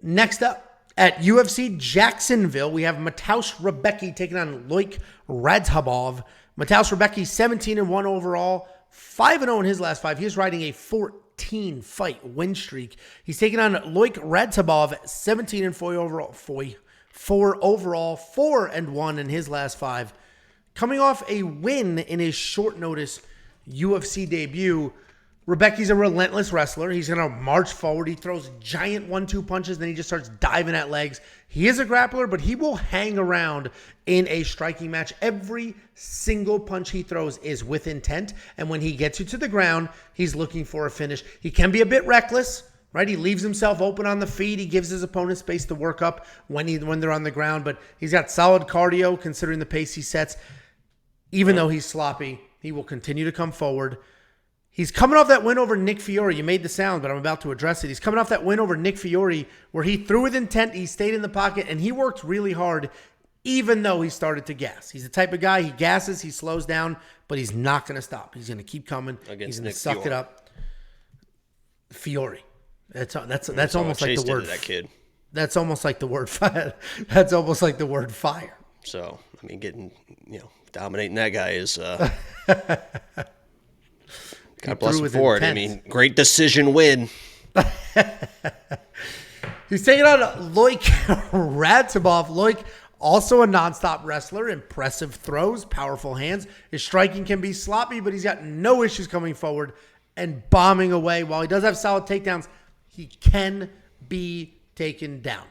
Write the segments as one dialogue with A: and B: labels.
A: Next up, at UFC Jacksonville, we have Mateusz Rebecki taking on Loik Radzhabov. Mateusz Rebecki, 17-1 overall, 5-0 in his last 5. He's riding a 14-fight win streak. He's taking on Loik Radzhabov, 17-4 overall, 4-1 in his last 5. Coming off a win in his short notice UFC debut, Rebecki's a relentless wrestler. He's going to march forward. He throws giant 1-2 punches, then he just starts diving at legs. He is a grappler, but he will hang around in a striking match. Every single punch he throws is with intent, and when he gets you to the ground, he's looking for a finish. He can be a bit reckless, right? He leaves himself open on the feet. He gives his opponent space to work up when they're on the ground, but he's got solid cardio considering the pace he sets. Even though he's sloppy, he will continue to come forward. He's coming off that win over Nick Fiore. You made the sound, but I'm about to address it. He's coming off that win over Nick Fiore where he threw with intent, he stayed in the pocket, and he worked really hard even though he started to gas. He's the type of guy, he gasses, he slows down, but he's not going to stop. He's going to keep coming. He's going to suck it up. Fiore. That's almost like the word.
B: That kid.
A: That's almost like the word fire. That's almost like the word fire.
B: So, I mean, dominating that guy is... God bless him for it. I mean, great decision win.
A: He's taking on Loik Radzhabov. Loik, also a nonstop wrestler. Impressive throws, powerful hands. His striking can be sloppy, but he's got no issues coming forward and bombing away. While he does have solid takedowns, he can be taken down.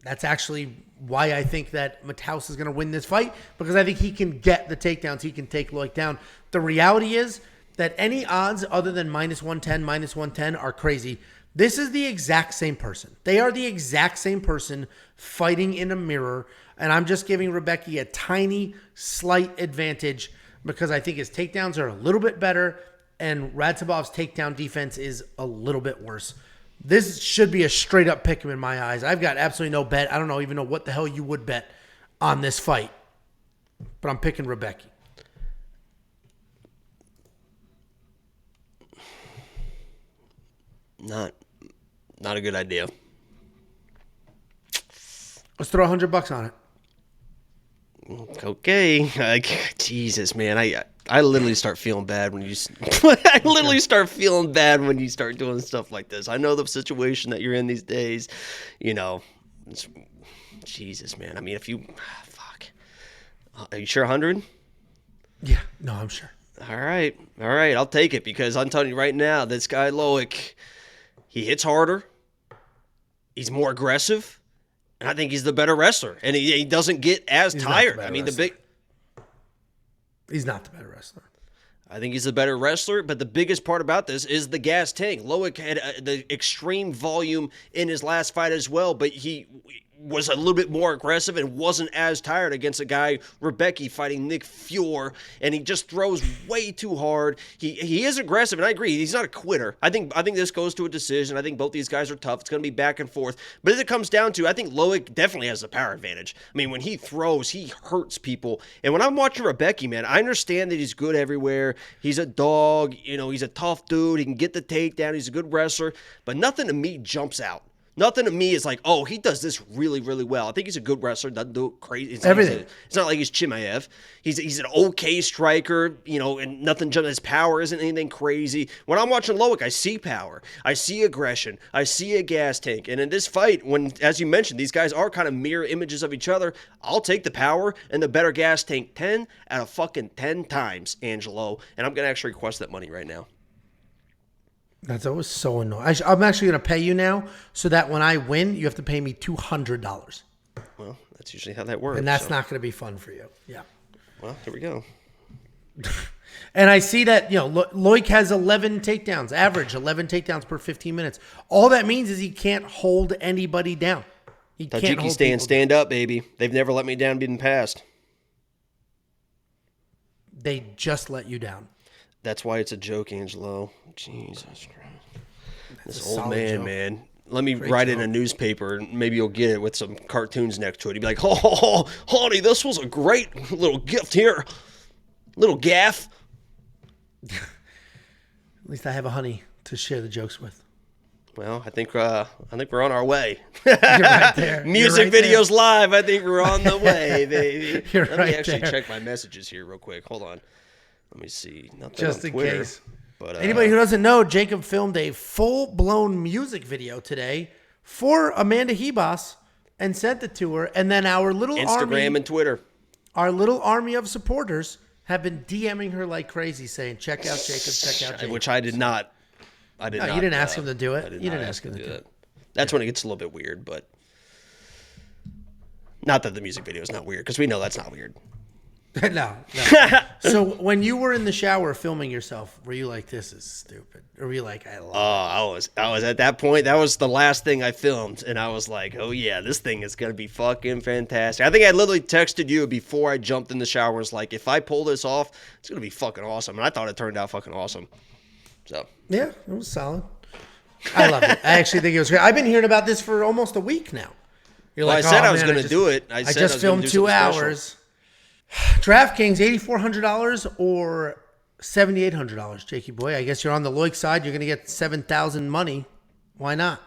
A: That's actually why I think that Mateusz is going to win this fight, because I think he can get the takedowns. He can take Loik down. The reality is that any odds other than -110 are crazy. This is the exact same person. They are the exact same person fighting in a mirror, and I'm just giving Rebecki a tiny, slight advantage because I think his takedowns are a little bit better, and Radzhabov's takedown defense is a little bit worse. This should be a straight-up pick 'em in my eyes. I've got absolutely no bet. I don't even know what the hell you would bet on this fight, but I'm picking Rebecki.
B: Not a good idea.
A: Let's throw $100 on
B: it. Okay. Jesus, man. I literally start feeling bad when you I literally start feeling bad when you start doing stuff like this. I know the situation that you're in these days. Jesus, man. I mean, if you fuck. Are you sure 100?
A: Yeah. No, I'm sure.
B: All right. I'll take it because I'm telling you right now, this guy Loik, he hits harder. He's more aggressive. And I think he's the better wrestler. And he doesn't get as tired. I mean,
A: he's not the better wrestler.
B: I think he's the better wrestler, but the biggest part about this is the gas tank. Loik had the extreme volume in his last fight as well, but he was a little bit more aggressive and wasn't as tired against a guy, Rebecki, fighting Nick Fiore, and he just throws way too hard. He is aggressive, and I agree, he's not a quitter. I think this goes to a decision. I think both these guys are tough. It's going to be back and forth. But as it comes down to, I think Loik definitely has the power advantage. I mean, when he throws, he hurts people. And when I'm watching Rebecki, man, I understand that he's good everywhere. He's a dog. He's a tough dude. He can get the takedown. He's a good wrestler. But nothing to me jumps out. Nothing to me is like, oh, he does this really, really well. I think he's a good wrestler. Doesn't do it crazy. It's not like he's Chimaev. He's an okay striker, and nothing. His power isn't anything crazy. When I'm watching Loik, I see power. I see aggression. I see a gas tank. And in this fight, when, as you mentioned, these guys are kind of mirror images of each other, I'll take the power and the better gas tank 10 out of fucking 10 times, Angelo. And I'm going to actually request that money right now.
A: That's always so annoying. I'm actually going to pay you now so that when I win, you have to pay me $200.
B: Well, that's usually how that works.
A: And that's not going to be fun for you. Yeah.
B: Well, here we go.
A: And I see that, Loik has 11 takedowns, average 11 takedowns per 15 minutes. All that means is he can't hold anybody down. He can't hold
B: stand up, baby. They've never let me down in the past.
A: They just let you down.
B: That's why it's a joke, Angelo. Jesus Christ.
A: That's
B: this old man. Let me write in a newspaper, and maybe you'll get it with some cartoons next to it. He'd be like, oh, honey, this was a great little gift here. Little gaff.
A: At least I have a honey to share the jokes with.
B: Well, I think we're on our way.
A: You're right there.
B: Music videos live. I think we're on the way, baby.
A: Let
B: me actually check my messages here real quick. Hold on. Let me see. Nothing
A: just
B: on
A: in
B: Twitter,
A: case.
B: But
A: anybody who doesn't know, Jacob filmed a full-blown music video today for Amanda Hebos and sent it to her. And then our little
B: Instagram and Twitter.
A: Our little army of supporters have been DMing her like crazy, saying, "Check out Jacob, check out Jacob."
B: Which I did not. I did not.
A: You didn't ask him to do it.
B: You didn't ask him to do it. That's when it gets a little bit weird, but not that the music video is not weird, because we know that's not weird.
A: No. So when you were in the shower filming yourself, were you like, "This is stupid," or were you like, "I love it"?
B: I was at that point. That was the last thing I filmed, and I was like, "Oh yeah, this thing is gonna be fucking fantastic." I think I literally texted you before I jumped in the shower. Was like, "If I pull this off, it's gonna be fucking awesome," and I thought it turned out fucking awesome. So
A: yeah, it was solid. I love it. I actually think it was great. I've been hearing about this for almost a week now.
B: You're like, I said I was going to do it.
A: I just filmed 2 hours. DraftKings, $8,400 or $7,800, Jakey boy. I guess you're on the Loik side. You're going to get 7,000 money. Why not?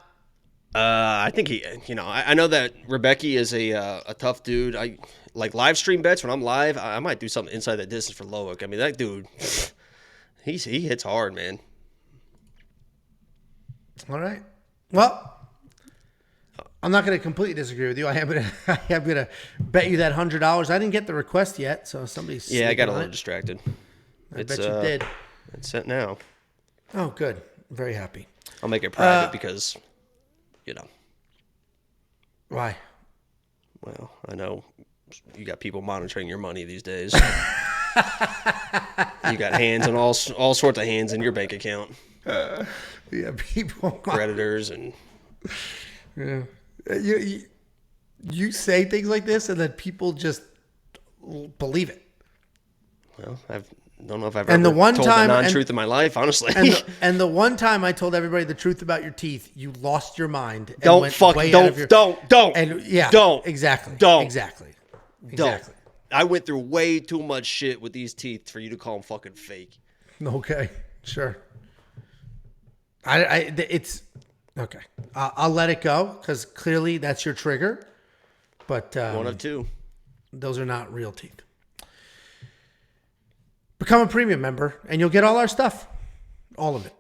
B: I think I know that Rebecki is a tough dude. I like live stream bets when I'm live. I might do something inside that distance for Loik. I mean, that dude, he hits hard, man.
A: All right. Well, I'm not going to completely disagree with you. I am going to bet you that $100. I didn't get the request yet, so somebody's.
B: Yeah, I got a little distracted.
A: I bet you did.
B: It's set now.
A: Oh, good. I'm very happy.
B: I'll make it private because,
A: Why?
B: Well, I know you got people monitoring your money these days. You got hands on all sorts of hands in your bank account.
A: Yeah, people.
B: Creditors and.
A: Yeah. You say things like this and then people believe it.
B: Well, I don't know if I've ever told the non-truth in my life, honestly.
A: And the one time I told everybody the truth about your teeth, you lost your mind. And
B: don't.
A: And yeah,
B: don't.
A: Exactly.
B: Don't.
A: Exactly.
B: Don't. I went through way too much shit with these teeth for you to call them fucking fake.
A: Okay. Sure. It's okay. I'll let it go because clearly that's your trigger. But
B: one of two.
A: Those are not real teeth. Become a premium member and you'll get all our stuff. All of it.